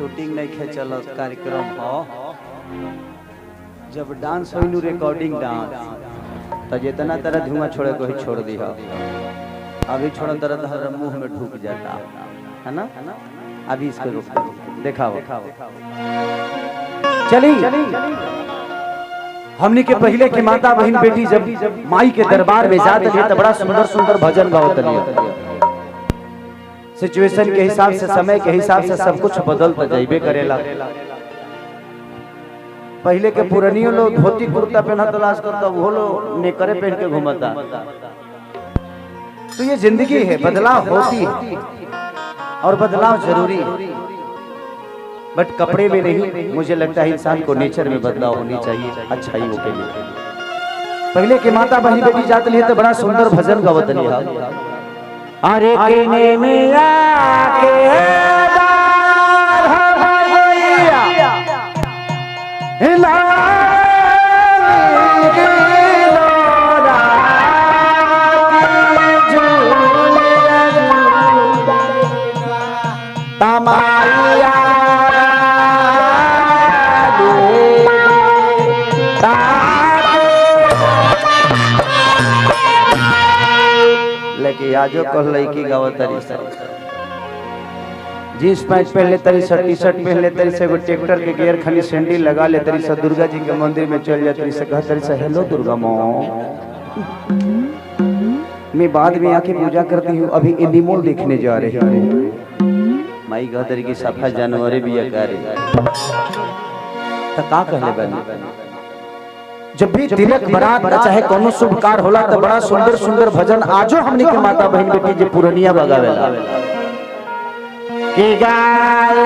Shooting नहीं खे चलत कार्यक्रम हो जब डांस होइनु रिकॉर्डिंग डांस तो जितना तरह धुआं छोड़े को ही छोड़ दी हो अभी छोड़ा तरह हर मुंह में ढूक जाता है ना अभी इसको रोक दिखाओ चली हमनी के पहले की माता बहन बेटी जब माई के दरबार में जाते थे तो बड़ा सुंदर सुंदर भजन गावत रही सिचुएशन के हिसाब से समय के हिसाब से सब कुछ बदलता जाइबे करेला। पहले के पुरानियों लोग धोती कुर्ता पहना तलाश करता वो लोग नेकरे पहन के घूमता। तो ये जिंदगी है, बदलाव होती है और बदलाव जरूरी है, बट कपड़े में नहीं। मुझे लगता है इंसान को नेचर में बदलाव होनी चाहिए अच्छाइयों के लिए। पहले के माता बहन बेटी जाते लिए तो बड़ा सुंदर भजन गावत रही। अरे केने में आके लेकिन आजो कल लड़की गावत तरी जींस पैंट पहन ले तरी से टी शर्ट पहन ले तरी से ट्रैक्टर के गियर खाली सैंडल लगा ले तरी से दुर्गा जी के मंदिर में चल जा तरी से कह तरी से हेलो दुर्गा माँ मैं बाद में आके पूजा करती हूँ, अभी एनिमल देखने जा रही हूँ। माई कह तरी की सफा जानवर भी अकारी तो का कहले बनी। जब भी तिलक बरात चाहे कोनो शुभ कार्य होला तो बड़ा सुंदर सुंदर भजन आजो हमनी के माता बहन बेटी जे पुरनिया बगावेला कि गाय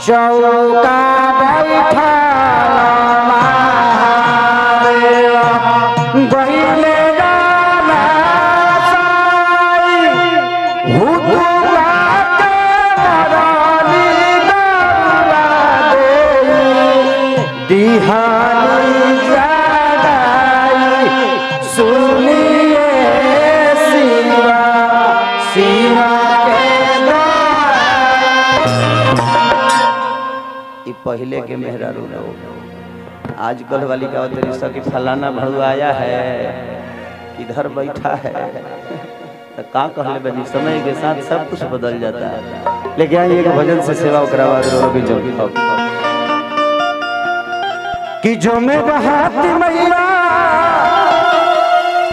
चौका बैठा गईले गाना दिहानी जगाई सुनिए शिवा शिवा पहले के मेहरारू आजकल वाली का तरीका कि फलाना भड़ू आया है इधर बैठा है तो का कहले बनी। समय के साथ सब कुछ बदल जाता है। लेकिन एक भजन से सेवा भी जल्दी कि जो मैं बहाती मैया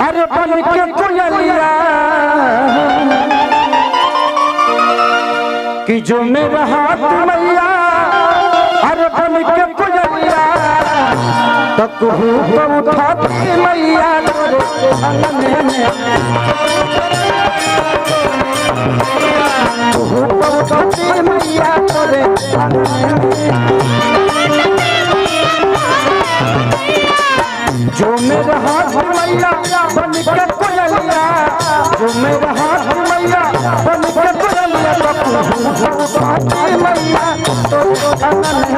अरे बन के कोयलिया कि जो मैं बहाती मैया अरे बन के कोयलिया तक उठाती मैया अंगने में उठाती मैया तोरे अंगने में जो मेरा हाथ मैया बन के कोयलिया जो मेरा हाथ मैया बन के कोयलिया उठाती मैया तोरे अंगने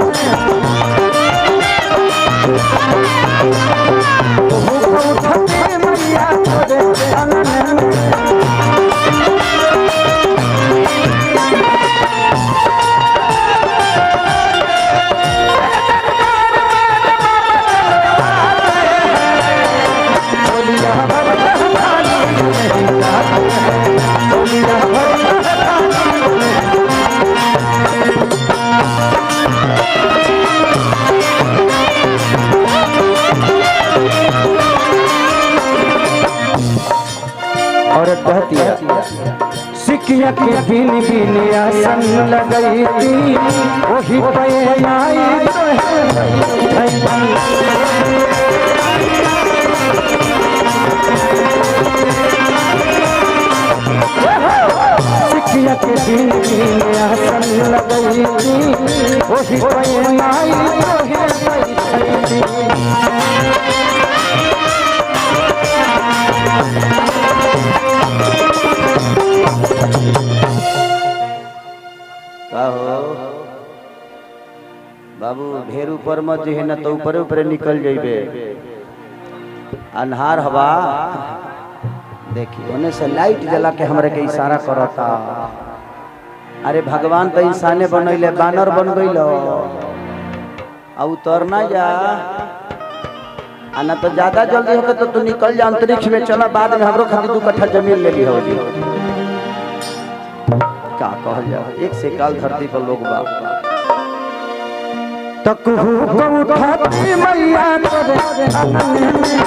उठाती मैया तोरे अंगने और कहती सिकिया के बिन बिन आसन लगई थी वही पे आई सिकिया के बिन बिन ओही पे माई तोहे बैठैली का हो बाबू ढेर ऊपर मत जे है ना तो ऊपर ऊपर निकल जाइबे अन्हार हवा देखिए ओने से लाइट जला के हमरे के इशारा करता अरे भगवान तो इंसाने बनैले बानर बन गइल आ उतरना जा आना तो ज्यादा जल्दी होके तो तू निकल जा अंतरिक्ष में चला बाद में हमरो खातिर 2 कट्ठा जमीन ले ली हो जी क्या कहल जा एक से काल धरती पर लोग बा तकहू को उठाती मैया तोरे अंगने में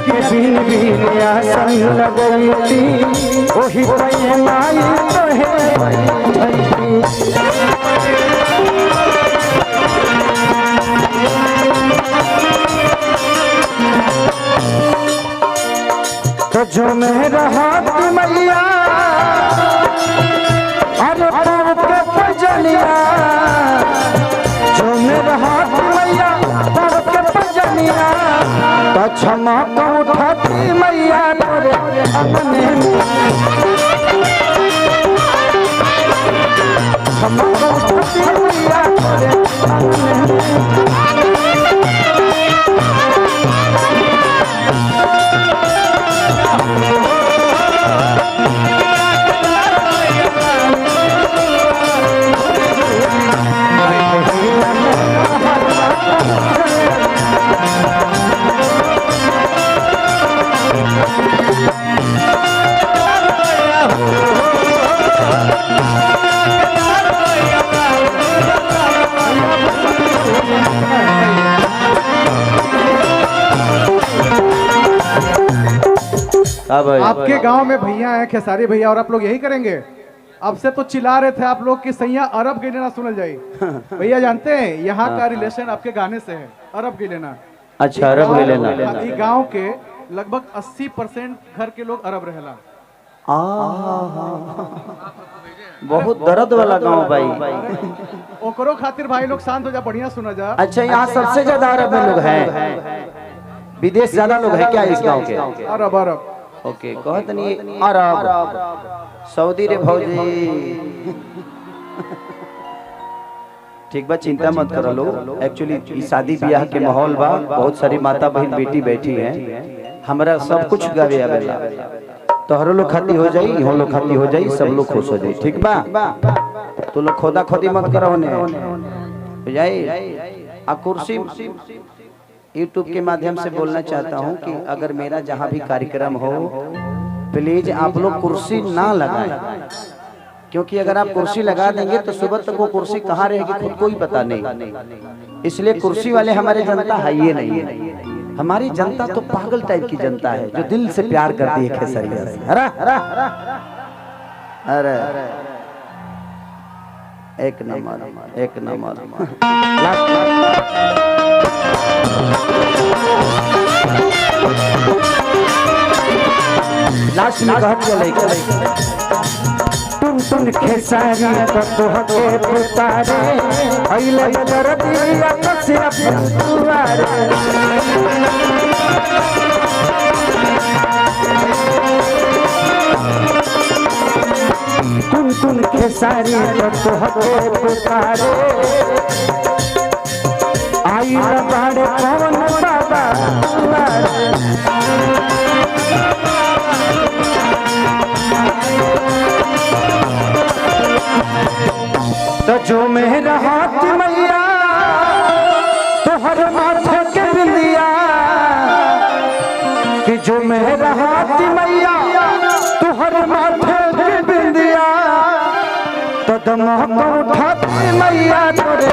के बिन बिन आसन लगैली ओही पे माई तोहे बैठैली तो जो में रहत मैया अरे पाँव के पजनिया जो में रहत मैया पाँव के पजनिया तो क्षमा को उठाती मैया तोरे अंगने में क्षमा को उठाती मैया तोरे अंगने में आपके गांव में भैया हैं खेसारी भैया और आप लोग यही करेंगे। अब से तो चिल्ला रहे थे आप लोग कि सैया अरब के लेना सुनल जाए। भैया जानते हैं यहाँ का रिलेशन आपके गाने से है, अरब के लेना। अच्छा अरब के लेना गांव के लगभग 80% घर के लोग अरब रहेला। बहुत दर्द वाला गांव भाई। ओकरो खातिर भाई लोग शांत हो जा, बढ़िया सुना जा। अच्छा यहाँ सबसे ज्यादा अरब में लोग हैं, विदेश ज्यादा लोग हैं क्या इस गांव के? अरब अरब ओके कहत नहीं अरब सऊदी रे भौजी। ठीक बा चिंता मत करो लोग। एक्चुअली शादी ब्याह के माहौल बा, बहुत सारी माता बहन बेटी बैठी हैं, हमरा सब कुछ गावे आवेला। तोहरो लोग खाती हो जाई, इहो लोग खाती हो जाई, सब लोग खुश हो जाई। ठीक बा तो लोग खोदा खोदी मत करो ने हो जाए। आ कुर्सी यूट्यूब के माध्यम से बोलना चाहता हूं कि अगर मेरा जहां भी कार्यक्रम हो प्लीज आप लोग कुर्सी ना लगाएं, क्योंकि अगर आप कुर्सी लगा देंगे तो सुबह तक वो कुर्सी कहाँ रहेगी खुद को ही पता नहीं। इसलिए कुर्सी वाले हमारे जनता है ये नहीं है। हमारी जनता तो पागल टाइप की जनता है जो दिल से प्यार करती है खेसरिया से। अरे एक नंबर एक नंबर। लास्ट में कहत चले तुम खेसारी तोहके पुतारे अइले दरदिया कसिया पुआरे तुम खेसारी तोहके पुतारे आइले बाड़े कौन बाबा तो जो मेरा हाथ मैया तोहर माथे के बिंदिया कि जो मेरा हाथ मैया तोहर माथे के बिंदिया तो दमक उठाती मैया तोरे